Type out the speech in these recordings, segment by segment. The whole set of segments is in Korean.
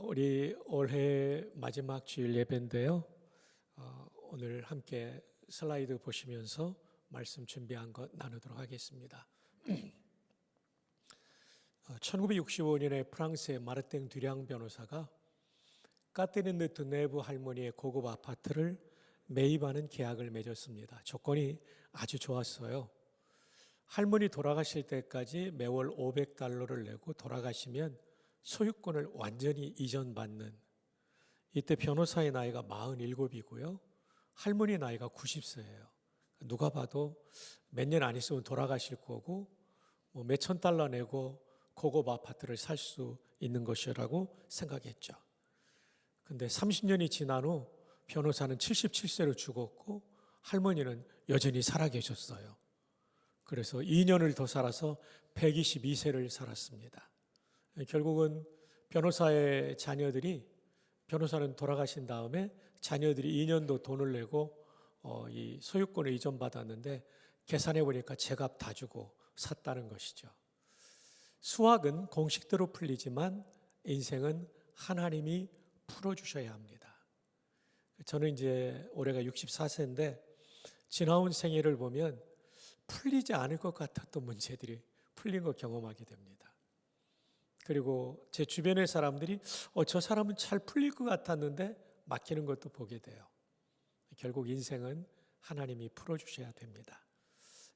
우리 올해 마지막 주일 예배인데요. 오늘 함께 슬라이드 보시면서 말씀 준비한 것 나누도록 하겠습니다. 1965년에 프랑스의 마르땡 듀랑 변호사가 까테린 느트 네부 할머니의 고급 아파트를 매입하는 계약을 맺었습니다. 조건이 아주 좋았어요. 할머니 돌아가실 때까지 매월 $500를 내고 돌아가시면 소유권을 완전히 이전받는, 이때 변호사의 나이가 47이고요. 할머니 나이가 90세예요. 누가 봐도 몇 년 안 있으면 돌아가실 거고 몇천 달러 내고 고급 아파트를 살 수 있는 것이라고 생각했죠. 근데 30년이 지난 후 변호사는 77세로 죽었고 할머니는 여전히 살아계셨어요. 그래서 2년을 더 살아서 122세를 살았습니다. 결국은 변호사의 자녀들이, 변호사는 돌아가신 다음에 자녀들이 2년도 돈을 내고 이 소유권을 이전받았는데 계산해 보니까 제값 다 주고 샀다는 것이죠. 수학은 공식대로 풀리지만 인생은 하나님이 풀어주셔야 합니다. 저는 이제 올해가 64세인데 지나온 생애를 보면 풀리지 않을 것 같았던 문제들이 풀린 거 경험하게 됩니다. 그리고 제 주변의 사람들이 저 사람은 잘 풀릴 것 같았는데 막히는 것도 보게 돼요. 결국 인생은 하나님이 풀어주셔야 됩니다.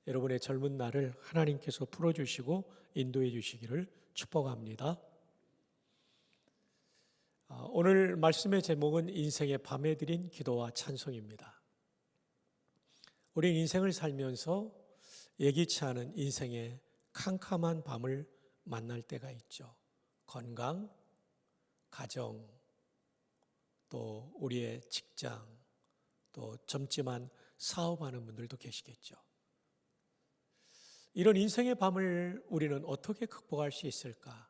여러분의 젊은 날을 하나님께서 풀어주시고 인도해 주시기를 축복합니다. 오늘 말씀의 제목은 인생의 밤에 드린 기도와 찬송입니다. 우린 인생을 살면서 예기치 않은 인생의 캄캄한 밤을 만날 때가 있죠. 건강, 가정, 또 우리의 직장, 또 젊지만 사업하는 분들도 계시겠죠. 이런 인생의 밤을 우리는 어떻게 극복할 수 있을까?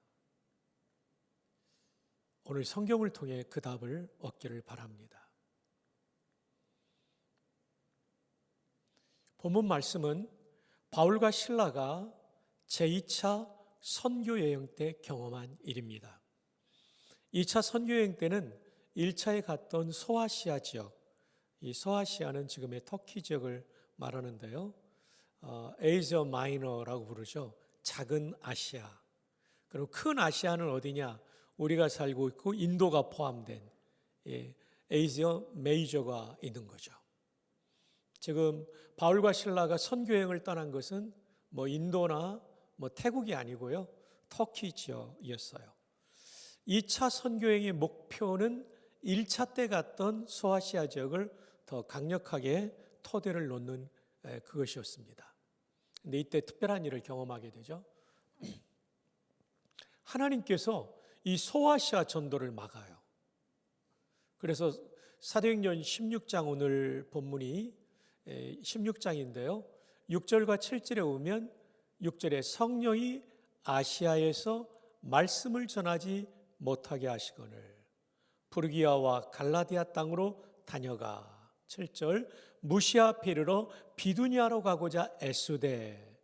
오늘 성경을 통해 그 답을 얻기를 바랍니다. 본문 말씀은 바울과 실라가 제2차 선교 여행 때 경험한 일입니다. 2차 선교 여행 때는 1차에 갔던 소아시아 지역, 이 소아시아는 지금의 터키 지역을 말하는데요. 에이저 마이너라고 부르죠. 작은 아시아. 그리고 큰 아시아는 어디냐? 우리가 살고 있고 인도가 포함된 에이저 메이저가 있는 거죠. 지금 바울과 실라가 선교 여행을 떠난 것은 인도나 태국이 아니고요. 터키 지역이었어요. 2차 선교행의 목표는 1차 때 갔던 소아시아 지역을 더 강력하게 토대를 놓는 그것이었습니다. 근데 이때 특별한 일을 경험하게 되죠. 하나님께서 이 소아시아 전도를 막아요. 그래서 사도행전 16장, 오늘 본문이 16장인데요. 6절과 7절에 오면 6절에 성령이 아시아에서 말씀을 전하지 못하게 하시거늘 부르기아와 갈라디아 땅으로 다녀가. 7절 무시아 앞에 이르러 비두니아로 가고자 애쓰되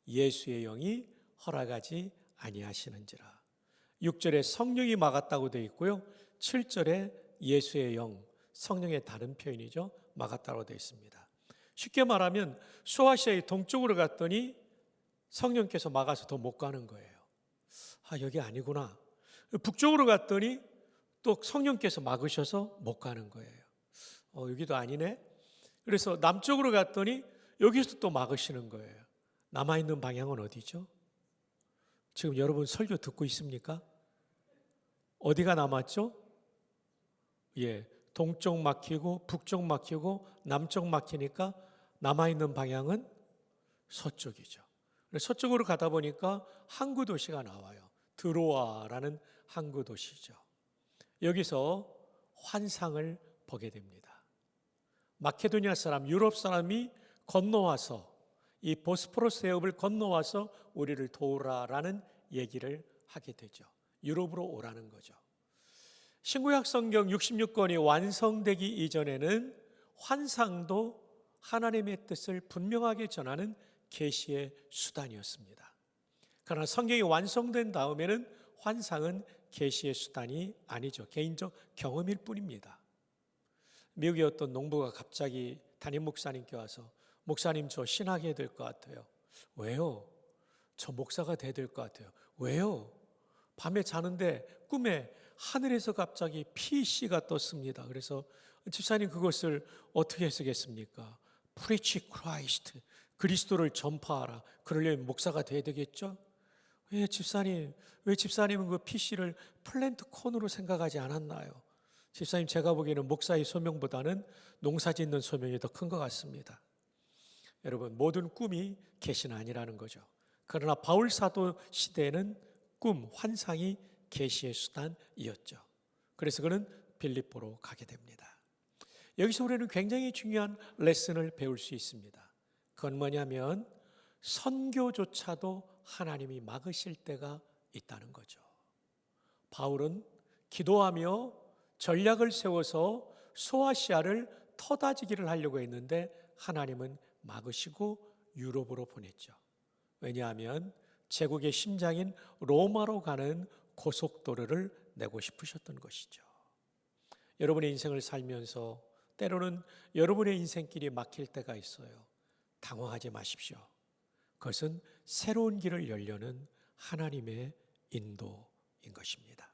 예수의 영이 허락하지 아니하시는지라. 6절에 성령이 막았다고 되어 있고요. 7절에 예수의 영, 성령의 다른 표현이죠. 막았다고 되어 있습니다. 쉽게 말하면 소아시아의 동쪽으로 갔더니 성령께서 막아서 더 못 가는 거예요. 여기 아니구나. 북쪽으로 갔더니 또 성령께서 막으셔서 못 가는 거예요. 여기도 아니네. 그래서 남쪽으로 갔더니 여기서 또 막으시는 거예요. 남아있는 방향은 어디죠? 지금 여러분 설교 듣고 있습니까? 어디가 남았죠? 동쪽 막히고 북쪽 막히고 남쪽 막히니까 남아있는 방향은 서쪽이죠. 서쪽으로 가다 보니까 항구 도시가 나와요. 드로아라는 항구 도시죠. 여기서 환상을 보게 됩니다. 마케도니아 사람, 유럽 사람이 건너와서 이 보스포러스 해협을 건너와서 우리를 도우라라는 얘기를 하게 되죠. 유럽으로 오라는 거죠. 신구약 성경 66권이 완성되기 이전에는 환상도 하나님의 뜻을 분명하게 전하는 계시의 수단이었습니다. 그러나 성경이 완성된 다음에는 환상은 계시의 수단이 아니죠. 개인적 경험일 뿐입니다. 미국의 어떤 농부가 갑자기 담임 목사님께 와서 목사님 저 신학해야 될 것 같아요. 왜요? 저 목사가 돼야 될 것 같아요. 왜요? 밤에 자는데 꿈에 하늘에서 갑자기 PC가 떴습니다. 그래서 집사님 그것을 어떻게 해석했습니까? Preach Christ, 그리스도를 전파하라. 그러려면 목사가 돼야 되겠죠? 왜 집사님은 그 PC를 플랜트 콘으로 생각하지 않았나요? 집사님 제가 보기에는 목사의 소명보다는 농사 짓는 소명이 더 큰 것 같습니다. 여러분 모든 꿈이 계시는 아니라는 거죠. 그러나 바울 사도 시대에는 꿈, 환상이 계시의 수단이었죠. 그래서 그는 빌립보로 가게 됩니다. 여기서 우리는 굉장히 중요한 레슨을 배울 수 있습니다. 그건 뭐냐면 선교조차도 하나님이 막으실 때가 있다는 거죠. 바울은 기도하며 전략을 세워서 소아시아를 터다지기를 하려고 했는데 하나님은 막으시고 유럽으로 보냈죠. 왜냐하면 제국의 심장인 로마로 가는 고속도로를 내고 싶으셨던 것이죠. 여러분의 인생을 살면서 때로는 여러분의 인생길이 막힐 때가 있어요. 당황하지 마십시오. 그것은 새로운 길을 열려는 하나님의 인도인 것입니다.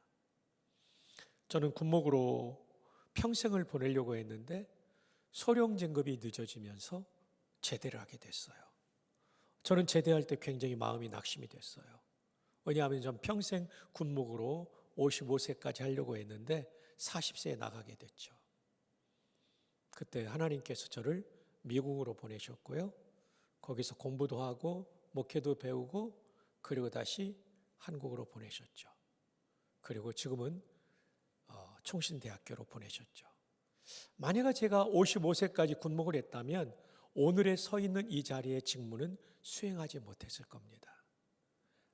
저는 군목으로 평생을 보내려고 했는데 소령 진급이 늦어지면서 제대를 하게 됐어요. 저는 제대할 때 굉장히 마음이 낙심이 됐어요. 왜냐하면 전 평생 군목으로 55세까지 하려고 했는데 40세에 나가게 됐죠. 그때 하나님께서 저를 미국으로 보내셨고요. 거기서 공부도 하고 목회도 배우고 그리고 다시 한국으로 보내셨죠. 그리고 지금은 총신대학교로 보내셨죠. 만약에 제가 55세까지 군목을 했다면 오늘에 서 있는 이 자리의 직무는 수행하지 못했을 겁니다.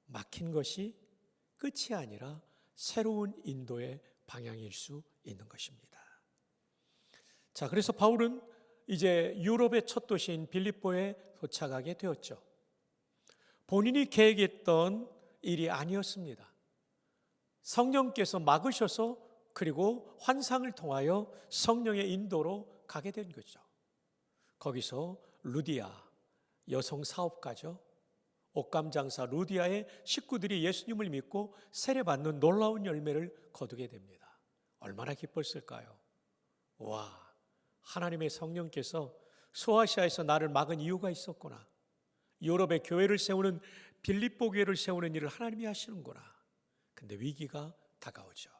막힌 것이 끝이 아니라 새로운 인도의 방향일 수 있는 것입니다. 자, 그래서 바울은 이제 유럽의 첫 도시인 빌립보에 도착하게 되었죠. 본인이 계획했던 일이 아니었습니다. 성령께서 막으셔서 그리고 환상을 통하여 성령의 인도로 가게 된 거죠. 거기서 루디아, 여성 사업가죠. 옷감 장사 루디아의 식구들이 예수님을 믿고 세례받는 놀라운 열매를 거두게 됩니다. 얼마나 기뻤을까요? 와, 하나님의 성령께서 소아시아에서 나를 막은 이유가 있었구나. 유럽의 교회를 세우는 빌립보 교회를 세우는 일을 하나님이 하시는구나. 근데 위기가 다가오죠.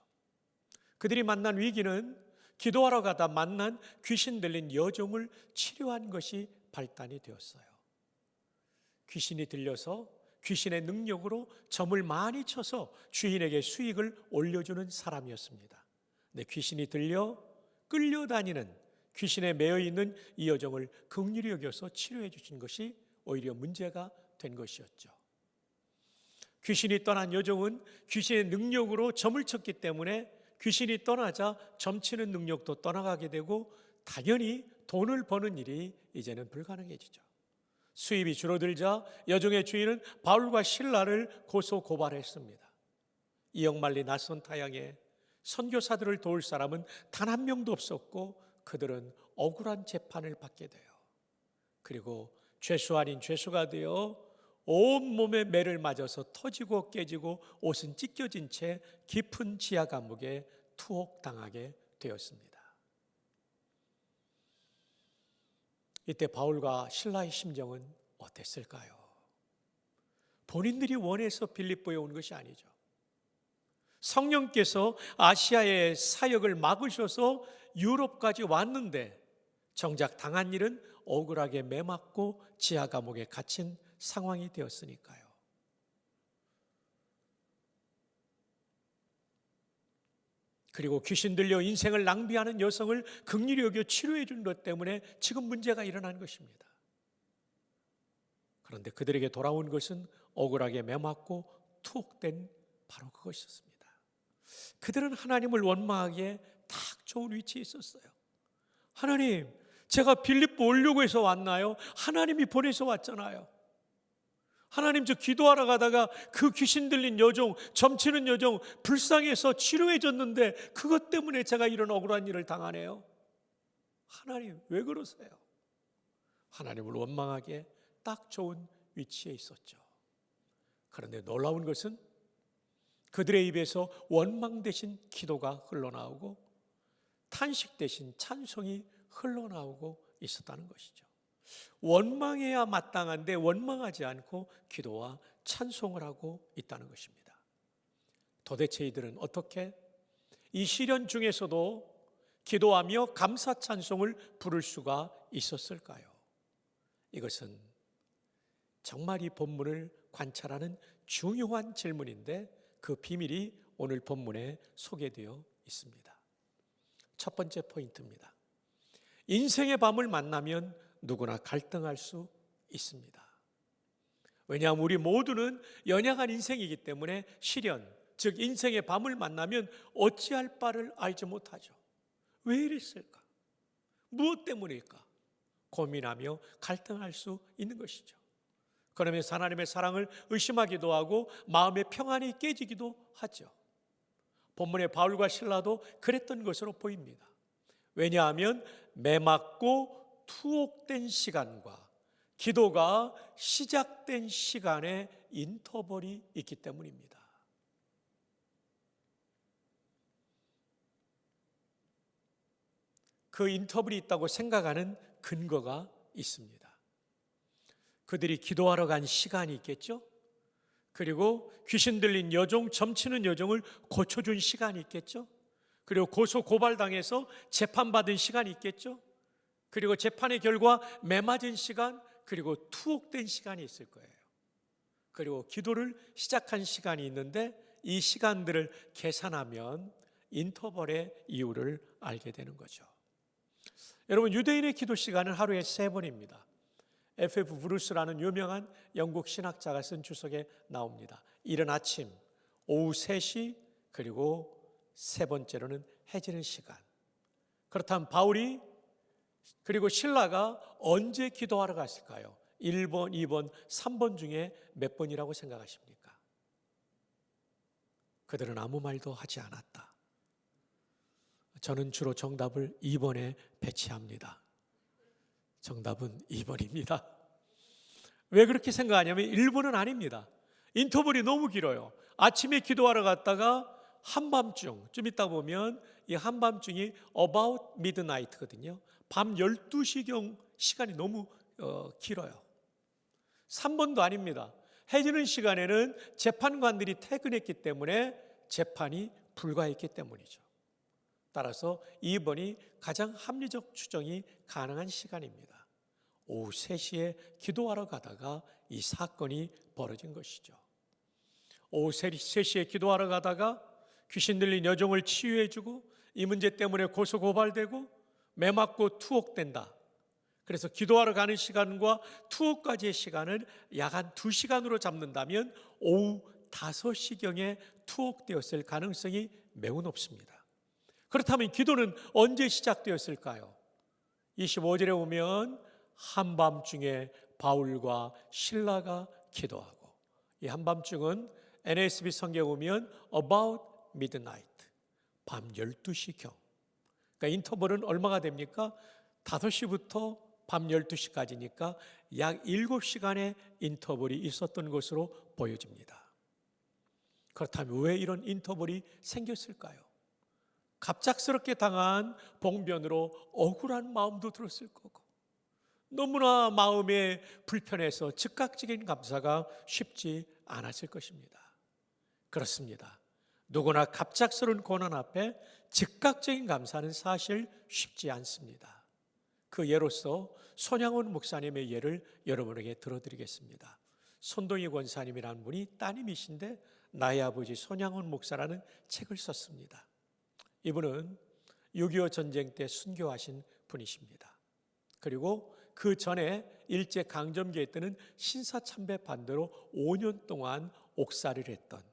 그들이 만난 위기는 기도하러 가다 만난 귀신 들린 여종을 치료한 것이 발단이 되었어요. 귀신이 들려서 귀신의 능력으로 점을 많이 쳐서 주인에게 수익을 올려주는 사람이었습니다. 근데 귀신이 들려 끌려다니는 귀신에 매여 있는 이 여종을 긍휼히 여겨서 치료해 주신 것이 오히려 문제가 된 것이었죠. 귀신이 떠난 여종은 귀신의 능력으로 점을 쳤기 때문에 귀신이 떠나자 점치는 능력도 떠나가게 되고 당연히 돈을 버는 일이 이제는 불가능해지죠. 수입이 줄어들자 여종의 주인은 바울과 실라를 고소 고발했습니다. 이역만리 낯선 타향에 선교사들을 도울 사람은 단 한 명도 없었고 그들은 억울한 재판을 받게 돼요. 그리고 죄수 아닌 죄수가 되어 온몸에 매를 맞아서 터지고 깨지고 옷은 찢겨진 채 깊은 지하 감옥에 투옥당하게 되었습니다. 이때 바울과 실라의 심정은 어땠을까요? 본인들이 원해서 빌립보에 온 것이 아니죠. 성령께서 아시아의 사역을 막으셔서 유럽까지 왔는데 정작 당한 일은 억울하게 매맞고 지하 감옥에 갇힌 상황이 되었으니까요. 그리고 귀신 들려 인생을 낭비하는 여성을 긍휼히 여겨 치료해 준 것 때문에 지금 문제가 일어난 것입니다. 그런데 그들에게 돌아온 것은 억울하게 매맞고 투옥된 바로 그것이었습니다. 그들은 하나님을 원망하기에 딱 좋은 위치에 있었어요. 하나님, 제가 빌립보 오려고 해서 왔나요? 하나님이 보내서 왔잖아요. 하나님, 저 기도하러 가다가 그 귀신 들린 여종, 점치는 여종 불쌍해서 치료해줬는데 그것 때문에 제가 이런 억울한 일을 당하네요. 하나님, 왜 그러세요? 하나님을 원망하기에 딱 좋은 위치에 있었죠. 그런데 놀라운 것은 그들의 입에서 원망 대신 기도가 흘러나오고 탄식 대신 찬송이 흘러나오고 있었다는 것이죠. 원망해야 마땅한데 원망하지 않고 기도와 찬송을 하고 있다는 것입니다. 도대체 이들은 어떻게 이 시련 중에서도 기도하며 감사 찬송을 부를 수가 있었을까요? 이것은 정말 이 본문을 관찰하는 중요한 질문인데 그 비밀이 오늘 본문에 소개되어 있습니다. 첫 번째 포인트입니다. 인생의 밤을 만나면 누구나 갈등할 수 있습니다. 왜냐하면 우리 모두는 연약한 인생이기 때문에 시련, 즉 인생의 밤을 만나면 어찌할 바를 알지 못하죠. 왜 이랬을까? 무엇 때문일까? 고민하며 갈등할 수 있는 것이죠. 그러면서 하나님의 사랑을 의심하기도 하고 마음의 평안이 깨지기도 하죠. 본문의 바울과 실라도 그랬던 것으로 보입니다. 왜냐하면 매맞고 투옥된 시간과 기도가 시작된 시간에 인터벌이 있기 때문입니다. 그 인터벌이 있다고 생각하는 근거가 있습니다. 그들이 기도하러 간 시간이 있겠죠? 그리고 귀신 들린 여종, 점치는 여종을 고쳐준 시간이 있겠죠? 그리고 고소 고발당해서 재판받은 시간이 있겠죠? 그리고 재판의 결과 매맞은 시간, 그리고 투옥된 시간이 있을 거예요. 그리고 기도를 시작한 시간이 있는데 이 시간들을 계산하면 인터벌의 이유를 알게 되는 거죠. 여러분, 유대인의 기도 시간은 하루에 3번입니다. F.F. 브루스라는 유명한 영국 신학자가 쓴 주석에 나옵니다. 이른 아침, 오후 3시, 그리고 세 번째로는 해지는 시간. 그렇다면 바울이 그리고 실라가 언제 기도하러 갔을까요? 1번, 2번, 3번 중에 몇 번이라고 생각하십니까? 그들은 아무 말도 하지 않았다. 저는 주로 정답을 2번에 배치합니다. 정답은 2번입니다. 왜 그렇게 생각하냐면 1번은 아닙니다. 인터벌이 너무 길어요. 아침에 기도하러 갔다가 한밤중, 좀 있다 보면 이 한밤중이 about midnight거든요. 밤 12시경 시간이 너무 길어요. 3번도 아닙니다. 해지는 시간에는 재판관들이 퇴근했기 때문에 재판이 불가했기 때문이죠. 따라서 2번이 가장 합리적 추정이 가능한 시간입니다. 오후 3시에 기도하러 가다가 이 사건이 벌어진 것이죠. 오후 3시에 기도하러 가다가 귀신 들린 여종을 치유해주고 이 문제 때문에 고소고발되고 매맞고 투옥된다. 그래서 기도하러 가는 시간과 투옥까지의 시간을 약 한 2시간으로 잡는다면 오후 5시경에 투옥되었을 가능성이 매우 높습니다. 그렇다면 기도는 언제 시작되었을까요? 25절에 보면 한밤중에 바울과 실라가 기도하고, 이 한밤중은 NASB 성경에 보면 about midnight, 밤 12시경. 그러니까 인터벌은 얼마가 됩니까? 5시부터 밤 12시까지니까 약 7시간의 인터벌이 있었던 것으로 보여집니다. 그렇다면 왜 이런 인터벌이 생겼을까요? 갑작스럽게 당한 봉변으로 억울한 마음도 들었을 거고, 너무나 마음에 불편해서 즉각적인 감사가 쉽지 않았을 것입니다. 그렇습니다. 누구나 갑작스러운 고난 앞에 즉각적인 감사는 사실 쉽지 않습니다. 그 예로서 손양원 목사님의 예를 여러분에게 들어드리겠습니다. 손동희 권사님이라는 분이 따님이신데 나의 아버지 손양원 목사라는 책을 썼습니다. 이분은 6.25 전쟁 때 순교하신 분이십니다. 그리고 그 전에 일제강점기에 때는 신사참배 반대로 5년 동안 옥살이를 했던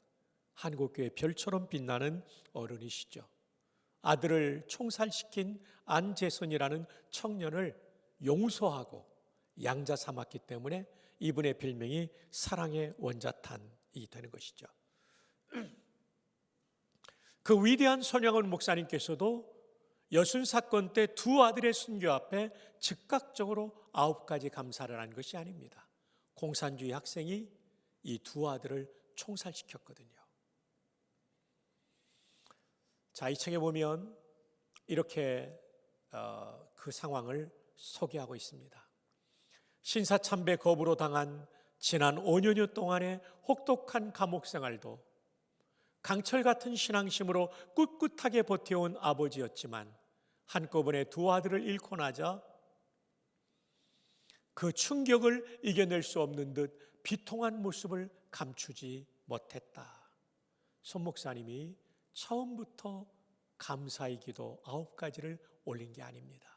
한국교회 별처럼 빛나는 어른이시죠. 아들을 총살시킨 안재선이라는 청년을 용서하고 양자 삼았기 때문에 이분의 별명이 사랑의 원자탄이 되는 것이죠. 그 위대한 손양원 목사님께서도 여순 사건 때 두 아들의 순교 앞에 즉각적으로 9가지 감사를 한 것이 아닙니다. 공산주의 학생이 이 두 아들을 총살시켰거든요. 자, 이 책에 보면 이렇게 그 상황을 소개하고 있습니다. 신사참배 거부로 당한 지난 5년여 동안의 혹독한 감옥 생활도 강철 같은 신앙심으로 꿋꿋하게 버텨온 아버지였지만 한꺼번에 두 아들을 잃고 나자 그 충격을 이겨낼 수 없는 듯 비통한 모습을 감추지 못했다. 손 목사님이 처음부터 감사의 기도 9가지를 올린 게 아닙니다.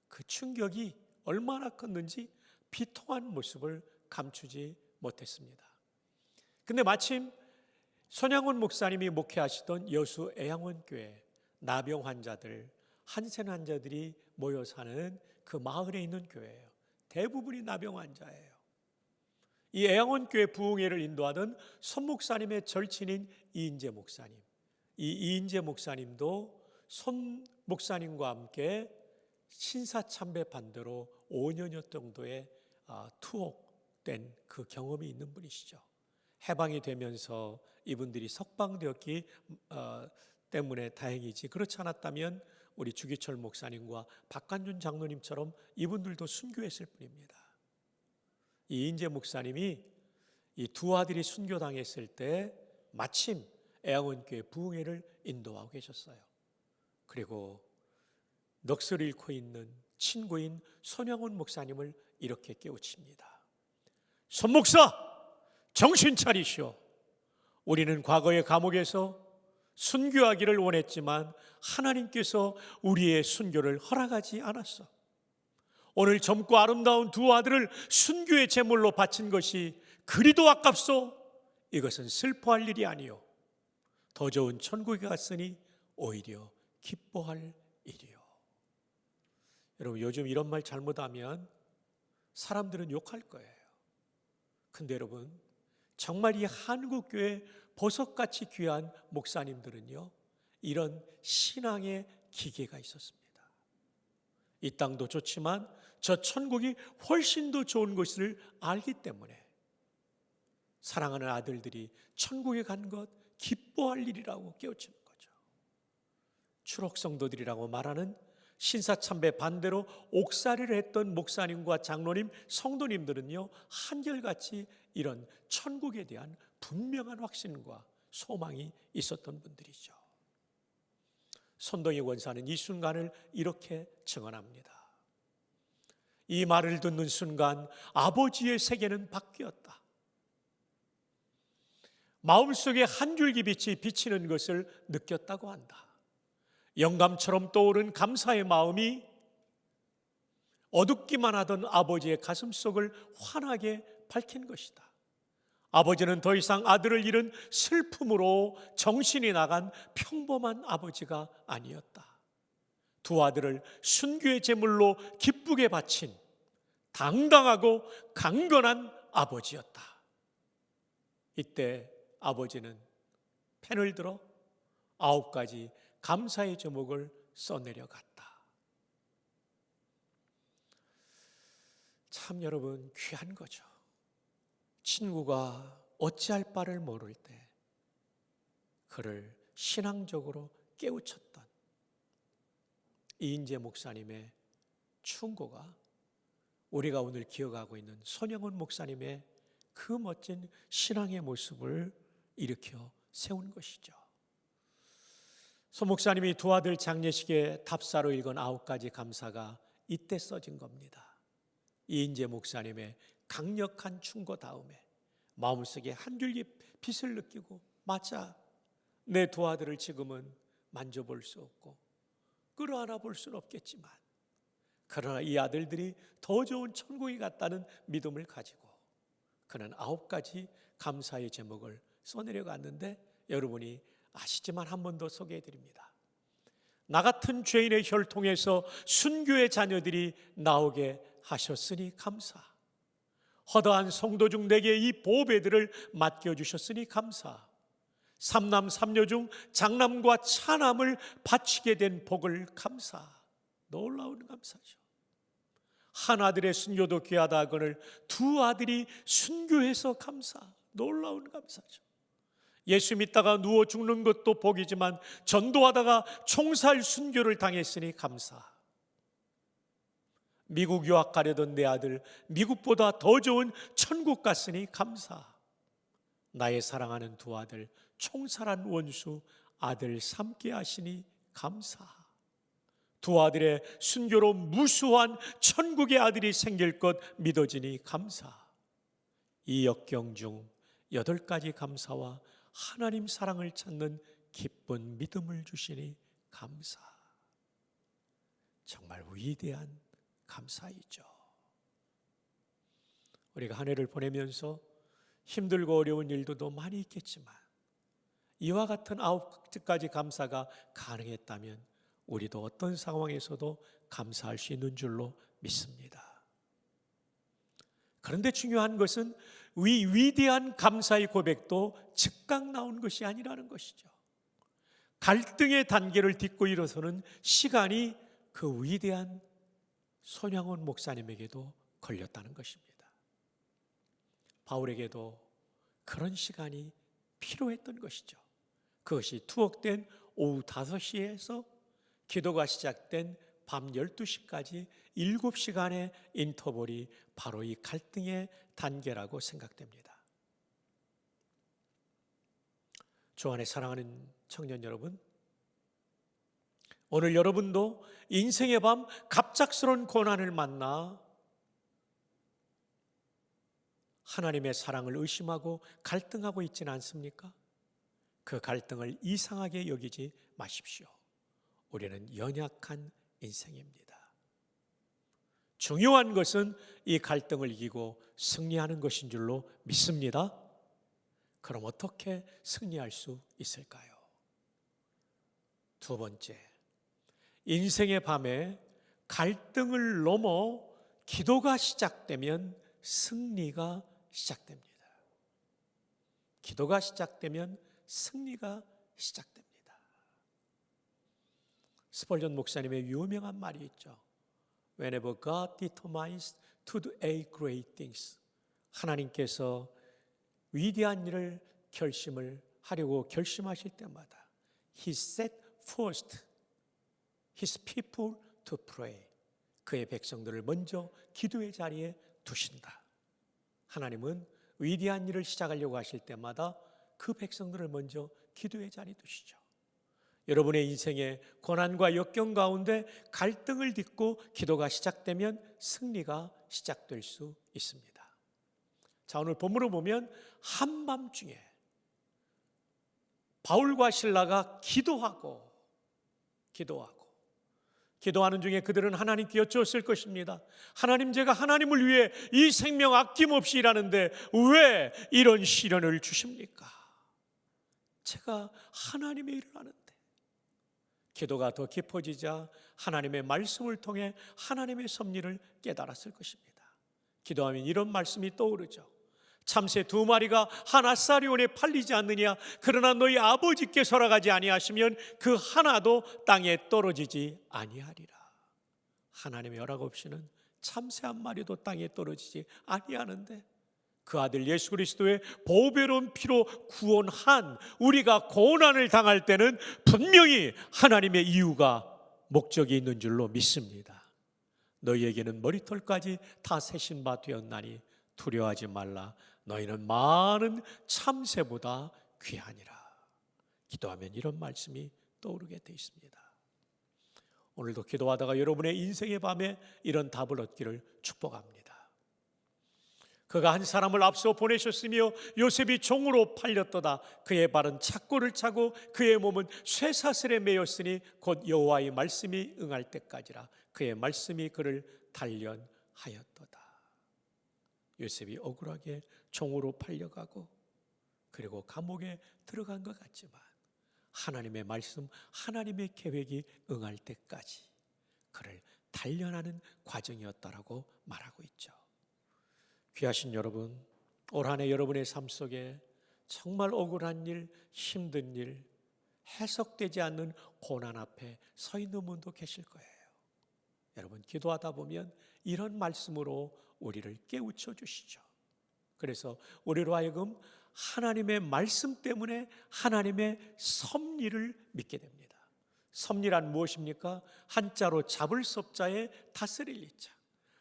그 충격이 얼마나 컸는지 비통한 모습을 감추지 못했습니다. 근데 마침 손양원 목사님이 목회하시던 여수 애양원교회 나병 환자들, 한센 환자들이 모여 사는 그 마을에 있는 교회예요. 대부분이 나병 환자예요. 이 애양원교회 부흥회를 인도하던 손 목사님의 절친인 이인재 목사님, 이 이인재 목사님도 손 목사님과 함께 신사참배 반대로 5년여 정도의 투옥된 그 경험이 있는 분이시죠. 해방이 되면서 이분들이 석방되었기 때문에 다행이지, 그렇지 않았다면 우리 주기철 목사님과 박관준 장로님처럼 이분들도 순교했을 뿐입니다. 이인재 목사님이 이 두 아들이 순교당했을 때 마침 애양원교회 부흥회를 인도하고 계셨어요. 그리고 넋을 잃고 있는 친구인 손양원 목사님을 이렇게 깨우칩니다. 손 목사, 정신 차리시오. 우리는 과거의 감옥에서 순교하기를 원했지만 하나님께서 우리의 순교를 허락하지 않았어. 오늘 젊고 아름다운 두 아들을 순교의 제물로 바친 것이 그리도 아깝소. 이것은 슬퍼할 일이 아니요, 더 좋은 천국에 갔으니 오히려 기뻐할 일이요. 여러분, 요즘 이런 말 잘못하면 사람들은 욕할 거예요. 근데 여러분, 정말 이 한국교회 보석같이 귀한 목사님들은요, 이런 신앙의 기계가 있었습니다. 이 땅도 좋지만 저 천국이 훨씬 더 좋은 것을 알기 때문에 사랑하는 아들들이 천국에 간 것 기뻐할 일이라고 깨우치는 거죠. 추록 성도들이라고 말하는 신사참배 반대로 옥살이를 했던 목사님과 장로님, 성도님들은요, 한결같이 이런 천국에 대한 분명한 확신과 소망이 있었던 분들이죠. 손동희 권사는 이 순간을 이렇게 증언합니다. 이 말을 듣는 순간 아버지의 세계는 바뀌었다. 마음속에 한 줄기 빛이 비치는 것을 느꼈다고 한다. 영감처럼 떠오른 감사의 마음이 어둡기만 하던 아버지의 가슴속을 환하게 밝힌 것이다. 아버지는 더 이상 아들을 잃은 슬픔으로 정신이 나간 평범한 아버지가 아니었다. 두 아들을 순교의 제물로 기쁘게 바친 당당하고 강건한 아버지였다. 이때 아버지는 펜을 들어 9가지 감사의 제목을 써내려갔다. 참 여러분, 귀한 거죠. 친구가 어찌할 바를 모를 때 그를 신앙적으로 깨우쳤던 이인재 목사님의 충고가 우리가 오늘 기억하고 있는 손양원 목사님의 그 멋진 신앙의 모습을 일으켜 세운 것이죠. 손 목사님이 두 아들 장례식에 답사로 읽은 9가지 감사가 이때 써진 겁니다. 이인재 목사님의 강력한 충고 다음에 마음속에 한 줄기 빛을 느끼고, 맞아, 내 두 아들을 지금은 만져볼 수 없고 끌어안아 볼 수는 없겠지만 그러나 이 아들들이 더 좋은 천국에 갔다는 믿음을 가지고 그는 9가지 감사의 제목을 써내려갔는데, 여러분이 아시지만 한 번 더 소개해 드립니다. 나 같은 죄인의 혈통에서 순교의 자녀들이 나오게 하셨으니 감사. 허다한 성도 중 내게 이 보배들을 맡겨주셨으니 감사. 삼남 삼녀 중 장남과 차남을 바치게 된 복을 감사. 놀라운 감사죠. 한 아들의 순교도 귀하다 하거늘 두 아들이 순교해서 감사. 놀라운 감사죠. 예수 믿다가 누워 죽는 것도 복이지만 전도하다가 총살 순교를 당했으니 감사. 미국 유학 가려던 내 아들 미국보다 더 좋은 천국 갔으니 감사. 나의 사랑하는 두 아들 총살한 원수 아들 삼게 하시니 감사. 두 아들의 순교로 무수한 천국의 아들이 생길 것 믿어지니 감사. 이 역경 중 8가지 감사와 하나님 사랑을 찾는 기쁜 믿음을 주시니 감사. 정말 위대한 감사이죠. 우리가 한 해를 보내면서 힘들고 어려운 일도 많이 있겠지만 이와 같은 9가지 감사가 가능했다면 우리도 어떤 상황에서도 감사할 수 있는 줄로 믿습니다. 그런데 중요한 것은 위대한 감사의 고백도 즉각 나온 것이 아니라는 것이죠. 갈등의 단계를 딛고 일어서는 시간이 그 위대한 손양원 목사님에게도 걸렸다는 것입니다. 바울에게도 그런 시간이 필요했던 것이죠. 그것이 투옥된 오후 5시에서 기도가 시작된 밤 12시까지 7시간의 인터벌이 바로 이 갈등의 단계라고 생각됩니다. 주 안에 사랑하는 청년 여러분, 오늘 여러분도 인생의 밤 갑작스러운 고난을 만나 하나님의 사랑을 의심하고 갈등하고 있지는 않습니까? 그 갈등을 이상하게 여기지 마십시오. 우리는 연약한 인생입니다. 중요한 것은 이 갈등을 이기고 승리하는 것인 줄로 믿습니다. 그럼 어떻게 승리할 수 있을까요? 두 번째, 인생의 밤에 갈등을 넘어 기도가 시작되면 승리가 시작됩니다. 기도가 시작되면 승리가 시작됩니다. 스펄전 목사님의 유명한 말이 있죠. Whenever God determines to do a great things, 하나님께서 위대한 일을 결심을 하려고 결심하실 때마다 He set first His people to pray, 그의 백성들을 먼저 기도의 자리에 두신다. 하나님은 위대한 일을 시작하려고 하실 때마다 그 백성들을 먼저 기도의 자리에 두시죠. 여러분의 인생의 고난과 역경 가운데 갈등을 딛고 기도가 시작되면 승리가 시작될 수 있습니다. 자, 오늘 본문을 보면 한밤중에 바울과 실라가 기도하는 중에 그들은 하나님께 여쭈었을 것입니다. 하나님, 제가 하나님을 위해 이 생명 아낌없이 일하는데 왜 이런 시련을 주십니까? 제가 하나님의 일을 하는데. 기도가 더 깊어지자 하나님의 말씀을 통해 하나님의 섭리를 깨달았을 것입니다. 기도하면 이런 말씀이 떠오르죠. 참새 2마리가 한 아사리온에 팔리지 않느냐? 그러나 너희 아버지께서 허락하지 아니하시면 그 하나도 땅에 떨어지지 아니하리라. 하나님의 허락 없이는 참새 한 마리도 땅에 떨어지지 아니하는데 그 아들 예수 그리스도의 보배로운 피로 구원한 우리가 고난을 당할 때는 분명히 하나님의 이유가 목적이 있는 줄로 믿습니다. 너희에게는 머리털까지 다 세신 바 되었나니 두려워하지 말라. 너희는 많은 참새보다 귀하니라. 기도하면 이런 말씀이 떠오르게 되어 있습니다. 오늘도 기도하다가 여러분의 인생의 밤에 이런 답을 얻기를 축복합니다. 그가 한 사람을 앞서 보내셨으며 요셉이 종으로 팔렸도다. 그의 발은 착고를 차고 그의 몸은 쇠사슬에 매였으니 곧 여호와의 말씀이 응할 때까지라. 그의 말씀이 그를 단련하였도다. 요셉이 억울하게 종으로 팔려가고 그리고 감옥에 들어간 것 같지만 하나님의 말씀, 하나님의 계획이 응할 때까지 그를 단련하는 과정이었다라고 말하고 있죠. 귀하신 여러분, 올 한 해 여러분의 삶 속에 정말 억울한 일, 힘든 일, 해석되지 않는 고난 앞에 서 있는 분도 계실 거예요. 여러분, 기도하다 보면 이런 말씀으로 우리를 깨우쳐 주시죠. 그래서 우리로 하여금 하나님의 말씀 때문에 하나님의 섭리를 믿게 됩니다. 섭리란 무엇입니까? 한자로 잡을 섭자에 다스릴 이자.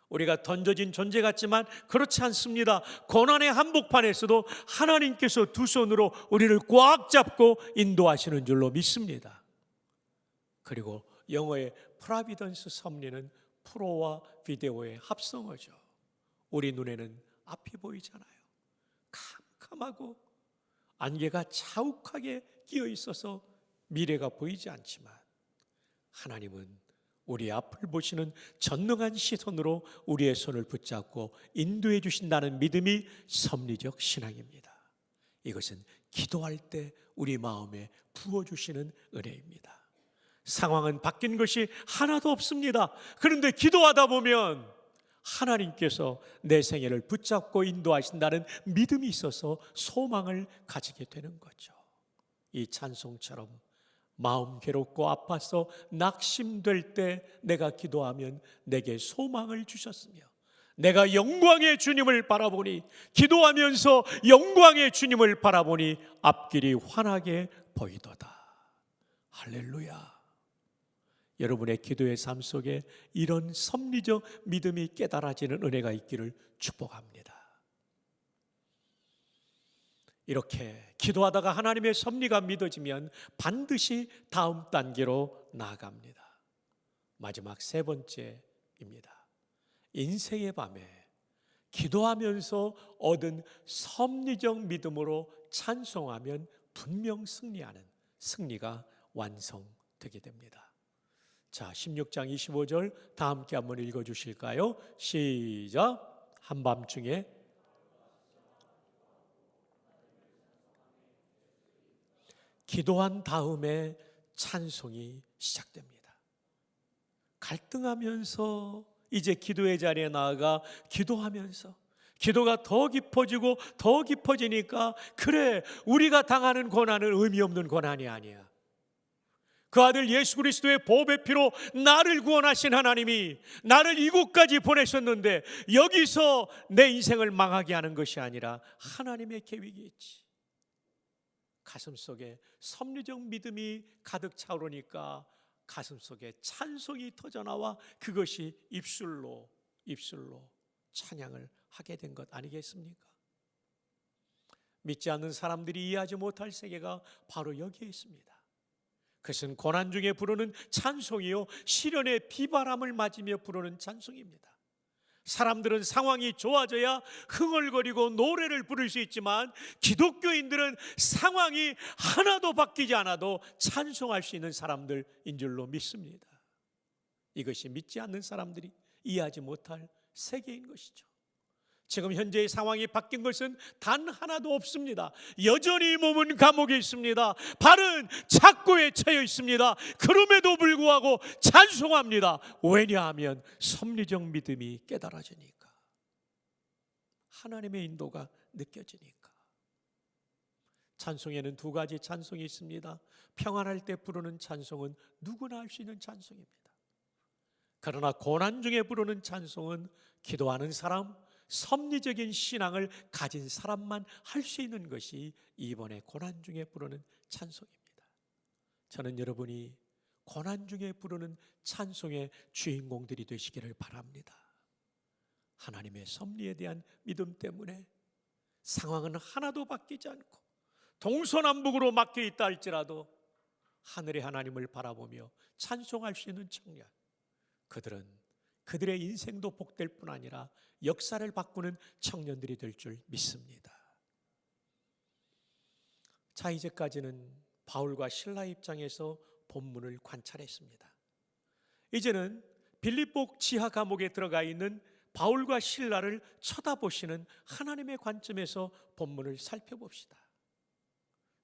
우리가 던져진 존재 같지만 그렇지 않습니다. 고난의 한복판에서도 하나님께서 두 손으로 우리를 꽉 잡고 인도하시는 줄로 믿습니다. 그리고 영어의 프라비던스 섭리는 프로와 비데오의 합성어죠. 우리 눈에는 앞이 보이잖아요. 캄캄하고 안개가 자욱하게 끼어 있어서 미래가 보이지 않지만 하나님은 우리 앞을 보시는 전능한 시선으로 우리의 손을 붙잡고 인도해 주신다는 믿음이 섭리적 신앙입니다. 이것은 기도할 때 우리 마음에 부어주시는 은혜입니다. 상황은 바뀐 것이 하나도 없습니다. 그런데 기도하다 보면 하나님께서 내 생애를 붙잡고 인도하신다는 믿음이 있어서 소망을 가지게 되는 거죠. 이 찬송처럼 마음 괴롭고 아파서 낙심될 때 내가 기도하면 내게 소망을 주셨으며 내가 영광의 주님을 바라보니 기도하면서 영광의 주님을 바라보니 앞길이 환하게 보이도다. 할렐루야. 여러분의 기도의 삶 속에 이런 섭리적 믿음이 깨달아지는 은혜가 있기를 축복합니다. 이렇게 기도하다가 하나님의 섭리가 믿어지면 반드시 다음 단계로 나아갑니다. 마지막 세 번째입니다. 인생의 밤에 기도하면서 얻은 섭리적 믿음으로 찬송하면 분명 승리하는 승리가 완성되게 됩니다. 자, 16장 25절 다 함께 한번 읽어주실까요? 시작. 한밤중에 기도한 다음에 찬송이 시작됩니다. 갈등하면서 이제 기도의 자리에 나아가 기도하면서 기도가 더 깊어지고 더 깊어지니까 그래, 우리가 당하는 고난은 의미 없는 고난이 아니야. 그 아들 예수 그리스도의 보배 피로 나를 구원하신 하나님이 나를 이곳까지 보내셨는데 여기서 내 인생을 망하게 하는 것이 아니라 하나님의 계획이 있지. 가슴속에 섭리적 믿음이 가득 차오르니까 가슴속에 찬송이 터져나와 그것이 입술로 찬양을 하게 된 것 아니겠습니까? 믿지 않는 사람들이 이해하지 못할 세계가 바로 여기에 있습니다. 그것은 고난 중에 부르는 찬송이요, 시련의 비바람을 맞으며 부르는 찬송입니다. 사람들은 상황이 좋아져야 흥얼거리고 노래를 부를 수 있지만 기독교인들은 상황이 하나도 바뀌지 않아도 찬송할 수 있는 사람들인 줄로 믿습니다. 이것이 믿지 않는 사람들이 이해하지 못할 세계인 것이죠. 지금 현재의 상황이 바뀐 것은 단 하나도 없습니다. 여전히 몸은 감옥에 있습니다. 발은 착고에 처해 있습니다. 그럼에도 불구하고 찬송합니다. 왜냐하면 섭리적 믿음이 깨달아지니까, 하나님의 인도가 느껴지니까. 찬송에는 두 가지 찬송이 있습니다. 평안할 때 부르는 찬송은 누구나 할 수 있는 찬송입니다. 그러나 고난 중에 부르는 찬송은 기도하는 사람, 섭리적인 신앙을 가진 사람만 할 수 있는 것이 이번에 고난 중에 부르는 찬송입니다. 저는 여러분이 고난 중에 부르는 찬송의 주인공들이 되시기를 바랍니다. 하나님의 섭리에 대한 믿음 때문에 상황은 하나도 바뀌지 않고 동서남북으로 막혀 있다 할지라도 하늘의 하나님을 바라보며 찬송할 수 있는 청년, 그들은 그들의 인생도 복될 뿐 아니라 역사를 바꾸는 청년들이 될 줄 믿습니다. 자, 이제까지는 바울과 실라 입장에서 본문을 관찰했습니다. 이제는 빌립보 지하 감옥에 들어가 있는 바울과 실라를 쳐다보시는 하나님의 관점에서 본문을 살펴봅시다.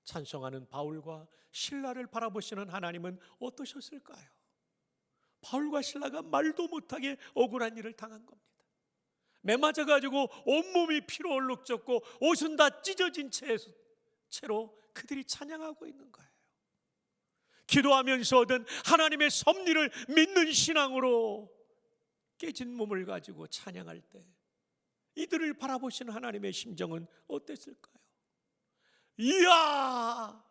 찬송하는 바울과 실라를 바라보시는 하나님은 어떠셨을까요? 바울과 실라가 말도 못하게 억울한 일을 당한 겁니다. 매 맞아가지고 온몸이 피로 얼룩졌고 옷은 다 찢어진 채로 그들이 찬양하고 있는 거예요. 기도하면서 얻은 하나님의 섭리를 믿는 신앙으로 깨진 몸을 가지고 찬양할 때 이들을 바라보시는 하나님의 심정은 어땠을까요? 이야!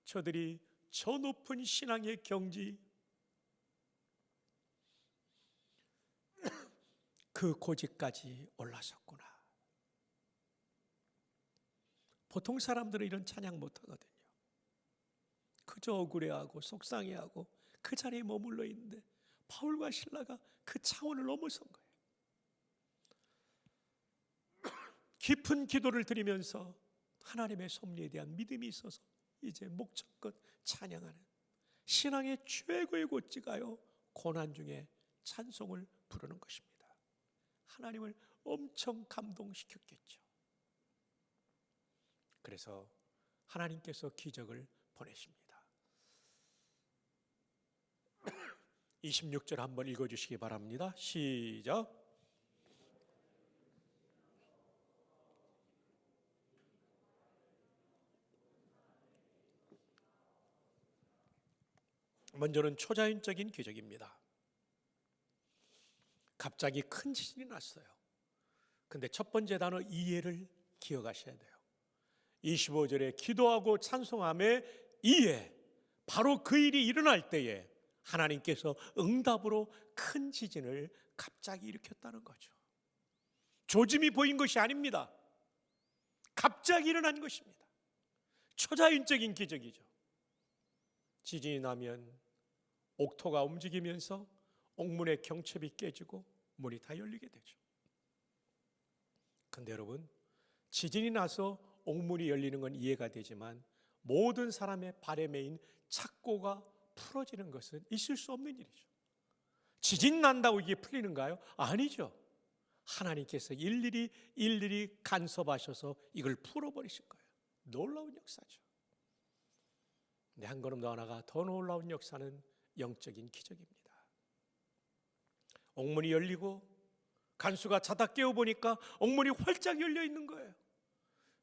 저들이 저 높은 신앙의 경지, 그 고지까지 올라섰구나. 보통 사람들은 이런 찬양 못하거든요. 그저 억울해하고 속상해하고 그 자리에 머물러 있는데 바울과 실라가 그 차원을 넘어선 거예요. 깊은 기도를 드리면서 하나님의 섭리에 대한 믿음이 있어서 이제 목청껏 찬양하는 신앙의 최고의 고지가요, 고난 중에 찬송을 부르는 것입니다. 하나님을 엄청 감동시켰겠죠. 그래서 하나님께서 기적을 보내십니다. 26절 한번 읽어주시기 바랍니다. 시작. 먼저는 초자연적인 기적입니다. 갑자기 큰 지진이 났어요. 근데 첫 번째 단어 이해를 기억하셔야 돼요. 25절에 기도하고 찬송함에 이해, 바로 그 일이 일어날 때에 하나님께서 응답으로 큰 지진을 갑자기 일으켰다는 거죠. 조짐이 보인 것이 아닙니다. 갑자기 일어난 것입니다. 초자연적인 기적이죠. 지진이 나면 옥토가 움직이면서 옥문의 경첩이 깨지고 문이 다 열리게 되죠. 근데 여러분, 지진이 나서 옥문이 열리는 건 이해가 되지만 모든 사람의 발에 매인 착고가 풀어지는 것은 있을 수 없는 일이죠. 지진 난다고 이게 풀리는가요? 아니죠. 하나님께서 일일이 간섭하셔서 이걸 풀어버리실 거예요. 놀라운 역사죠. 근데 한 걸음 더 나아가 더 놀라운 역사는 영적인 기적입니다. 옥문이 열리고 간수가 자다 깨어보니까 옥문이 활짝 열려 있는 거예요.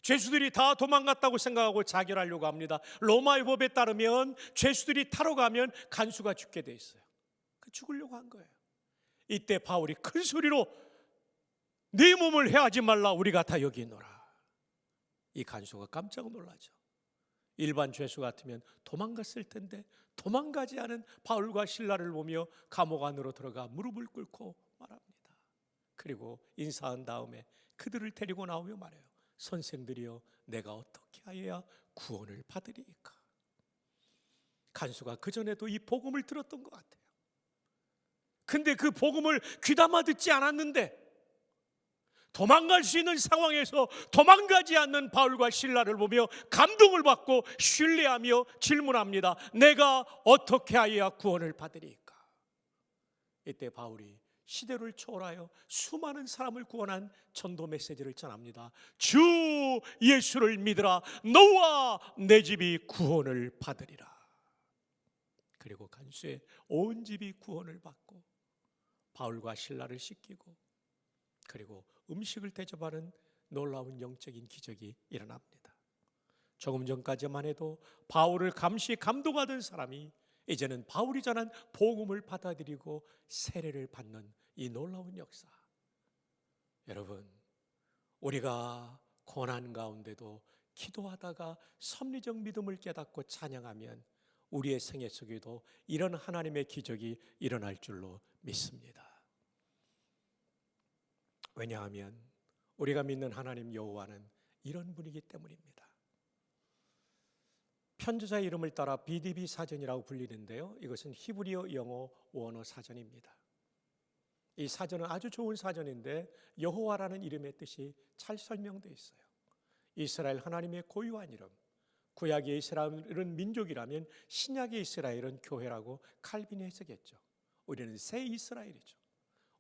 죄수들이 다 도망갔다고 생각하고 자결하려고 합니다. 로마의 법에 따르면 죄수들이 타러 가면 간수가 죽게 돼 있어요. 죽으려고 한 거예요. 이때 바울이 큰 소리로 네 몸을 해하지 말라, 우리가 다 여기 있노라. 이 간수가 깜짝 놀라죠. 일반 죄수 같으면 도망갔을 텐데 도망가지 않은 바울과 실라를 보며 감옥 안으로 들어가 무릎을 꿇고 말합니다. 그리고 인사한 다음에 그들을 데리고 나오며 말해요. 선생들이여, 내가 어떻게 하여야 구원을 받으리이까? 간수가 그전에도 이 복음을 들었던 것 같아요. 근데 그 복음을 귀담아 듣지 않았는데 도망갈 수 있는 상황에서 도망가지 않는 바울과 실라를 보며 감동을 받고 신뢰하며 질문합니다. 내가 어떻게 하여야 구원을 받으리이까? 이때 바울이 시대를 초월하여 수많은 사람을 구원한 전도 메시지를 전합니다. 주 예수를 믿으라, 너와 내 집이 구원을 받으리라. 그리고 간수의 온 집이 구원을 받고 바울과 실라를 씻기고 그리고 음식을 대접하는 놀라운 영적인 기적이 일어납니다. 조금 전까지만 해도 바울을 감시 감동하던 사람이 이제는 바울이 전한 복음을 받아들이고 세례를 받는 이 놀라운 역사. 여러분, 우리가 고난 가운데도 기도하다가 섭리적 믿음을 깨닫고 찬양하면 우리의 생애 속에도 이런 하나님의 기적이 일어날 줄로 믿습니다. 왜냐하면 우리가 믿는 하나님 여호와는 이런 분이기 때문입니다. 편지자의 이름을 따라 BDB 사전이라고 불리는데요, 이것은 히브리어 영어 원어 사전입니다. 이 사전은 아주 좋은 사전인데 여호와라는 이름의 뜻이 잘 설명되어 있어요. 이스라엘 하나님의 고유한 이름, 구약의 이스라엘은 민족이라면 신약의 이스라엘은 교회라고 칼빈이 해석했죠. 우리는 새 이스라엘이죠.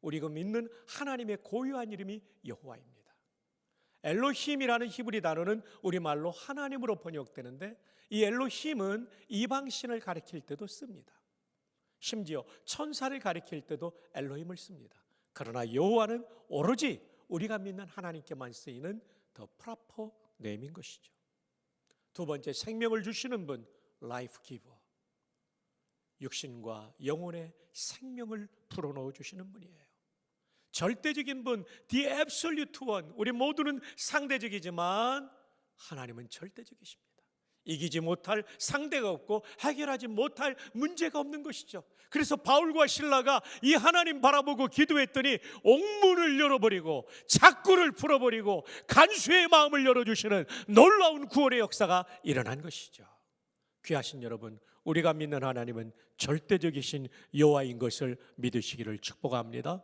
우리가 믿는 하나님의 고유한 이름이 여호와입니다. 엘로힘이라는 히브리 단어는 우리말로 하나님으로 번역되는데 이 엘로힘은 이방신을 가리킬 때도 씁니다. 심지어 천사를 가리킬 때도 엘로힘을 씁니다. 그러나 여호와는 오로지 우리가 믿는 하나님께만 쓰이는 더 프로퍼 네임인 것이죠. 두 번째, 생명을 주시는 분, 라이프 기버. 육신과 영혼의 생명을 불어넣어 주시는 분이에요. 절대적인 분, the absolute one. 우리 모두는 상대적이지만 하나님은 절대적이십니다. 이기지 못할 상대가 없고 해결하지 못할 문제가 없는 것이죠. 그래서 바울과 실라가 이 하나님 바라보고 기도했더니 옥문을 열어버리고 작구를 풀어버리고 간수의 마음을 열어주시는 놀라운 구원의 역사가 일어난 것이죠. 귀하신 여러분, 우리가 믿는 하나님은 절대적이신 여호와인 것을 믿으시기를 축복합니다.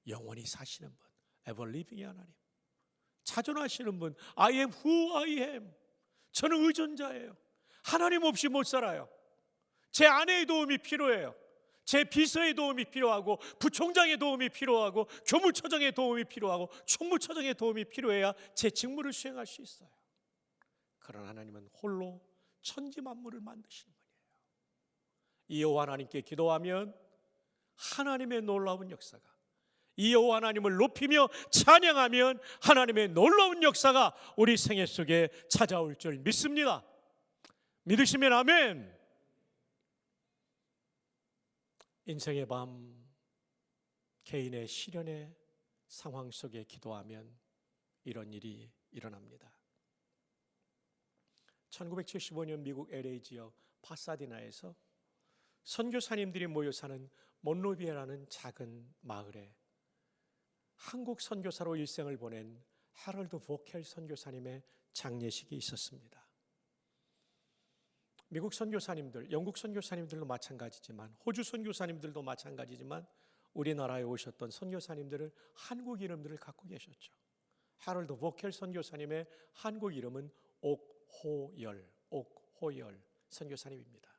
영원히 사시는 분, ever living 하나님, 자존하시는 분, I am who I am. 저는 의존자예요. 하나님 없이 못 살아요. 제 아내의 도움이 필요해요. 제 비서의 도움이 필요하고 부총장의 도움이 필요하고 교무처장의 도움이 필요하고 총무처장의 도움이 필요해야 제 직무를 수행할 수 있어요. 그런 하나님은 홀로 천지만물을 만드시는 분이에요. 이 여호와 하나님께 기도하면 하나님의 놀라운 역사가, 이 여호와 하나님을 높이며 찬양하면 하나님의 놀라운 역사가 우리 생애 속에 찾아올 줄 믿습니다. 믿으시면 아멘. 인생의 밤, 개인의 시련의 상황 속에 기도하면 이런 일이 일어납니다. 1975년 미국 LA 지역 파사디나에서 선교사님들이 모여 사는 몬로비아라는 작은 마을에 한국 선교사로 일생을 보낸 해럴드 보켈 선교사님의 장례식이 있었습니다. 미국 선교사님들, 영국 선교사님들도 마찬가지지만 호주 선교사님들도 마찬가지지만 우리나라에 오셨던 선교사님들은 한국 이름들을 갖고 계셨죠. 해럴드 보켈 선교사님의 한국 이름은 옥호열 선교사님입니다.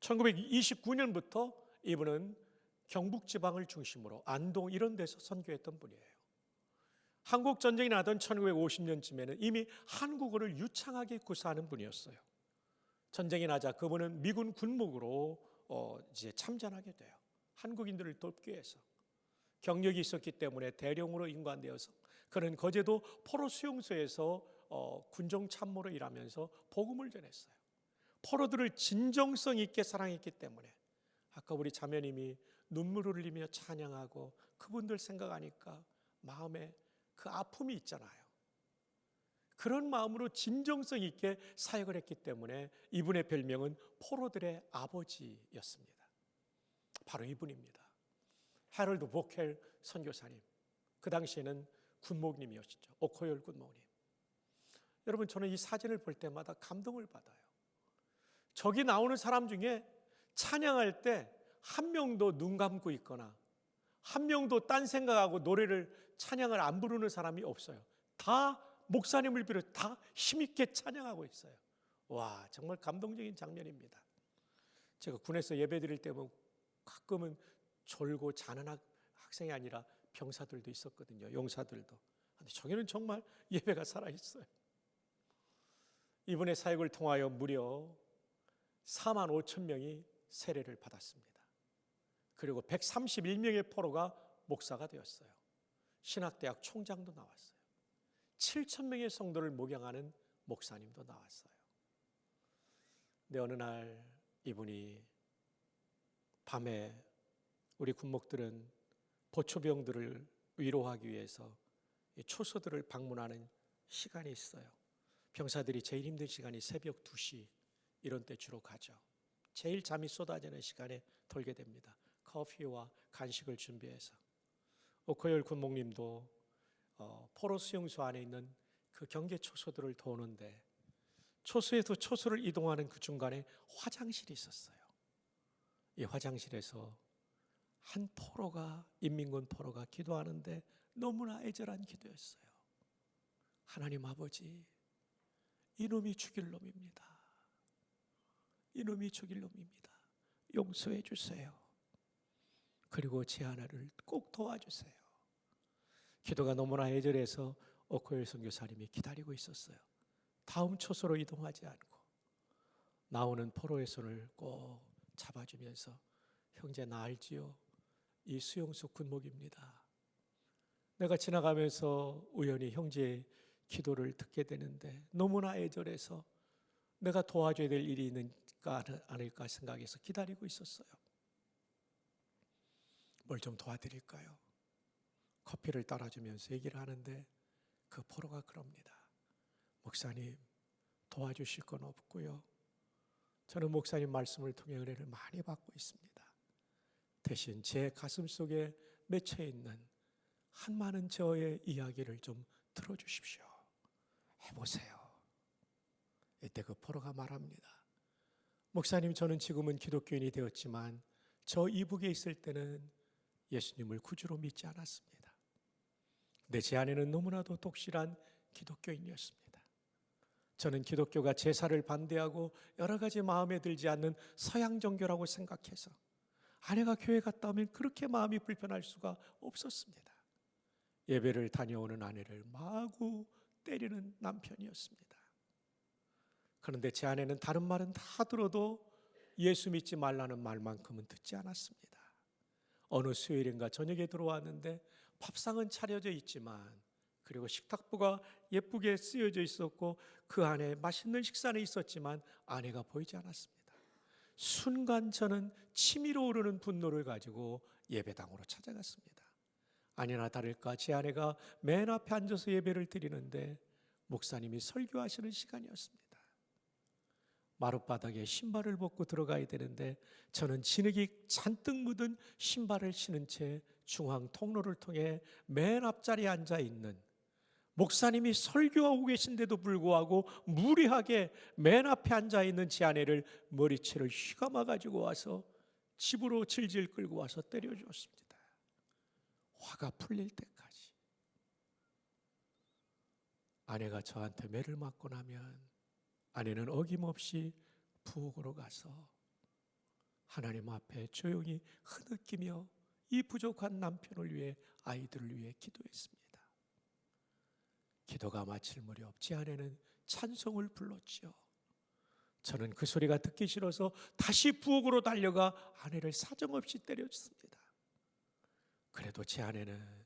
1929년부터 이분은 경북지방을 중심으로 안동 이런 데서 선교했던 분이에요. 한국 전쟁이 나던 1950년쯤에는 이미 한국어를 유창하게 구사하는 분이었어요. 전쟁이 나자 그분은 미군 군목으로 이제 참전하게 돼요. 한국인들을 돕기 위해서. 경력이 있었기 때문에 대령으로 임관되어서 그는 거제도 포로 수용소에서 군정 참모로 일하면서 복음을 전했어요. 포로들을 진정성 있게 사랑했기 때문에 아까 우리 자매님이 눈물을 흘리며 찬양하고 그분들 생각하니까 마음에 그 아픔이 있잖아요. 그런 마음으로 진정성 있게 사역을 했기 때문에 이분의 별명은 포로들의 아버지였습니다. 바로 이분입니다. 해럴드 보켈 선교사님, 그 당시에는 군목님이었죠. 오코열 군목님. 여러분, 저는 이 사진을 볼 때마다 감동을 받아요. 저기 나오는 사람 중에 찬양할 때 한 명도 눈 감고 있거나 한 명도 딴 생각하고 노래를 찬양을 안 부르는 사람이 없어요. 다 목사님을 비롯해 다 힘있게 찬양하고 있어요. 와, 정말 감동적인 장면입니다. 제가 군에서 예배 드릴 때 보면 가끔은 졸고 자는 학생이 아니라 병사들도 있었거든요. 용사들도. 근데 저기는 정말 예배가 살아있어요. 이분의 사역을 통하여 무려 4만 5천 명이 세례를 받았습니다. 그리고 131명의 포로가 목사가 되었어요. 신학대학 총장도 나왔어요. 7천 명의 성도를 목양하는 목사님도 나왔어요. 근데 어느 날 이분이 밤에 우리 군목들은 보초병들을 위로하기 위해서 초소들을 방문하는 시간이 있어요. 병사들이 제일 힘든 시간이 새벽 2시 이런 때 주로 가죠. 제일 잠이 쏟아지는 시간에 돌게 됩니다. 커피와 간식을 준비해서. 오코열 군목님도 포로 수용소 안에 있는 그 경계 초소들을 도우는데 초소에서 초소를 이동하는 그 중간에 화장실이 있었어요. 이 화장실에서 한 포로가, 인민군 포로가 기도하는데 너무나 애절한 기도였어요. 하나님 아버지, 이놈이 죽일 놈입니다. 이놈이 죽일 놈입니다. 용서해 주세요. 그리고 제 하나를 꼭 도와주세요. 기도가 너무나 애절해서 오코엘 선교사님이 기다리고 있었어요. 다음 초소로 이동하지 않고 나오는 포로의 손을 꼭 잡아주면서 형제 나 알지요? 이 수용소 군목입니다. 내가 지나가면서 우연히 형제의 기도를 듣게 되는데 너무나 애절해서 내가 도와줘야 될 일이 있는가 아닐까 생각해서 기다리고 있었어요. 뭘 좀 도와드릴까요? 커피를 따라주면서 얘기를 하는데 그 포로가 그럽니다. 목사님, 도와주실 건 없고요. 저는 목사님 말씀을 통해 은혜를 많이 받고 있습니다. 대신 제 가슴 속에 맺혀 있는 한많은 저의 이야기를 좀 들어주십시오. 해보세요. 이때 그 포로가 말합니다. 목사님, 저는 지금은 기독교인이 되었지만 저 이북에 있을 때는 예수님을 구주로 믿지 않았습니다. 근데 제 아내는 너무나도 독실한 기독교인이었습니다. 저는 기독교가 제사를 반대하고 여러 가지 마음에 들지 않는 서양 종교라고 생각해서 아내가 교회 갔다 오면 그렇게 마음이 불편할 수가 없었습니다. 예배를 다녀오는 아내를 마구 때리는 남편이었습니다. 그런데 제 아내는 다른 말은 다 들어도 예수 믿지 말라는 말만큼은 듣지 않았습니다. 어느 수요일인가 저녁에 들어왔는데 밥상은 차려져 있지만 그리고 식탁보가 예쁘게 쓰여져 있었고 그 안에 맛있는 식사는 있었지만 아내가 보이지 않았습니다. 순간 저는 치밀어 오르는 분노를 가지고 예배당으로 찾아갔습니다. 아니나 다를까 제 아내가 맨 앞에 앉아서 예배를 드리는데 목사님이 설교하시는 시간이었습니다. 마룻바닥에 신발을 벗고 들어가야 되는데 저는 진흙이 잔뜩 묻은 신발을 신은 채 중앙 통로를 통해 맨 앞자리에 앉아 있는 목사님이 설교하고 계신데도 불구하고 무례하게 맨 앞에 앉아 있는 제 아내를 머리채를 휘감아 가지고 와서 집으로 질질 끌고 와서 때려주었습니다. 화가 풀릴 때까지. 아내가 저한테 매를 맞고 나면 아내는 어김없이 부엌으로 가서 하나님 앞에 조용히 흐느끼며 이 부족한 남편을 위해 아이들을 위해 기도했습니다. 기도가 마칠 무렵 제 아내는 찬송을 불렀지요. 저는 그 소리가 듣기 싫어서 다시 부엌으로 달려가 아내를 사정없이 때렸습니다. 그래도 제 아내는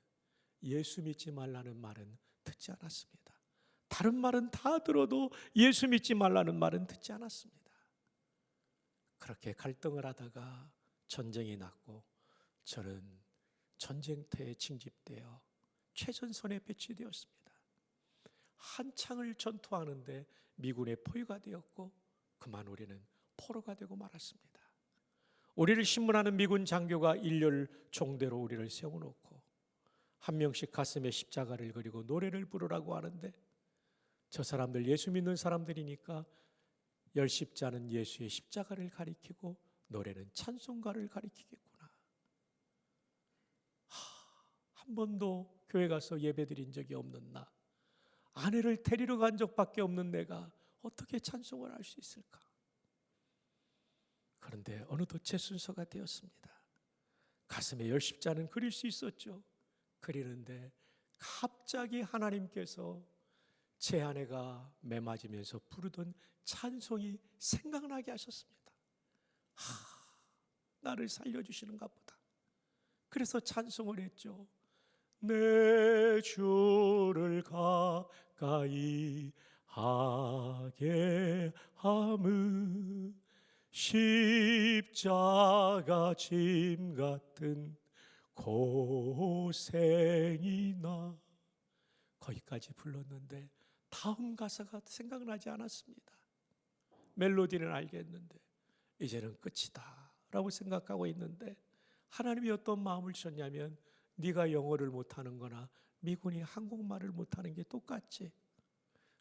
예수 믿지 말라는 말은 듣지 않았습니다. 다른 말은 다 들어도 예수 믿지 말라는 말은 듣지 않았습니다. 그렇게 갈등을 하다가 전쟁이 났고 저는 전쟁터에 징집되어 최전선에 배치되었습니다. 한창을 전투하는데 미군의 포위가 되었고 그만 우리는 포로가 되고 말았습니다. 우리를 신문하는 미군 장교가 일렬 종대로 우리를 세워놓고 한 명씩 가슴에 십자가를 그리고 노래를 부르라고 하는데 저 사람들 예수 믿는 사람들이니까 열 십자는 예수의 십자가를 가리키고 노래는 찬송가를 가리키겠구나. 한 번도 교회 가서 예배 드린 적이 없는 나, 아내를 데리러 간 적밖에 없는 내가 어떻게 찬송을 할 수 있을까? 그런데 어느덧 제 순서가 되었습니다. 가슴에 열 십자는 그릴 수 있었죠. 그리는데 갑자기 하나님께서 제 아내가 매맞으면서 부르던 찬송이 생각나게 하셨습니다. 나를 살려주시는가 보다. 그래서 찬송을 했죠. 내 주를 가까이 하게 함은 십자가 짐 같은 고생이나. 거기까지 불렀는데 다음 가사가 생각나지 않았습니다. 멜로디는 알겠는데 이제는 끝이다 라고 생각하고 있는데 하나님이 어떤 마음을 주셨냐면 네가 영어를 못하는 거나 미군이 한국말을 못하는 게 똑같지,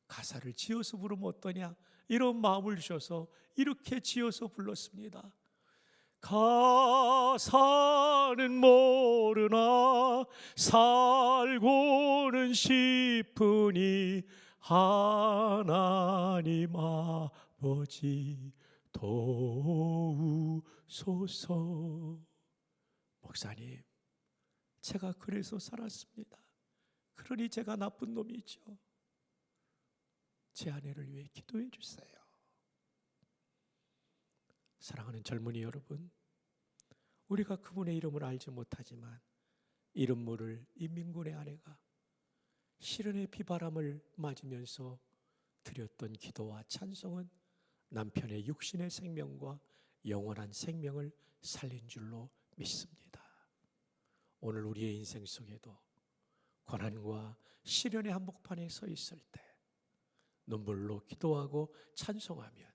가사를 지어서 부르면 어떠냐, 이런 마음을 주셔서 이렇게 지어서 불렀습니다. 가사는 모르나 살고는 싶으니 하나님 아버지 도우소서. 목사님, 제가 그래서 살았습니다. 그러니 제가 나쁜 놈이죠. 제 아내를 위해 기도해 주세요. 사랑하는 젊은이 여러분, 우리가 그분의 이름을 알지 못하지만 이름 모를 이민군의 아내가 시련의 비바람을 맞으면서 드렸던 기도와 찬송은 남편의 육신의 생명과 영원한 생명을 살린 줄로 믿습니다. 오늘 우리의 인생 속에도 고난과 시련의 한복판에 서 있을 때 눈물로 기도하고 찬송하면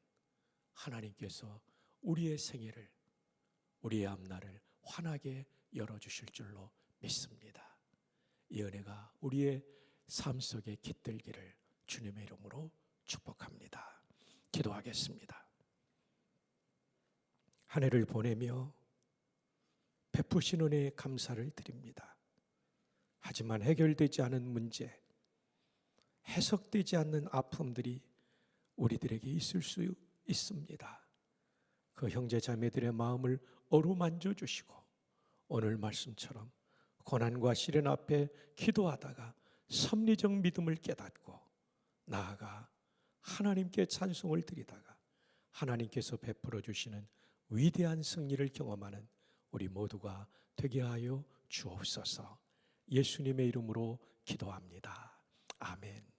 하나님께서 우리의 생애를, 우리의 앞날을 환하게 열어주실 줄로 믿습니다. 이 은혜가 우리의 삶 속에 깃들기를 주님의 이름으로 축복합니다. 기도하겠습니다. 한 해를 보내며 베푸신 은혜에 감사를 드립니다. 하지만 해결되지 않은 문제, 해석되지 않는 아픔들이 우리들에게 있을 수 있습니다. 그 형제 자매들의 마음을 어루만져 주시고 오늘 말씀처럼 고난과 시련 앞에 기도하다가 섭리적 믿음을 깨닫고 나아가 하나님께 찬송을 드리다가 하나님께서 베풀어 주시는 위대한 승리를 경험하는 우리 모두가 되게 하여 주옵소서. 예수님의 이름으로 기도합니다. 아멘.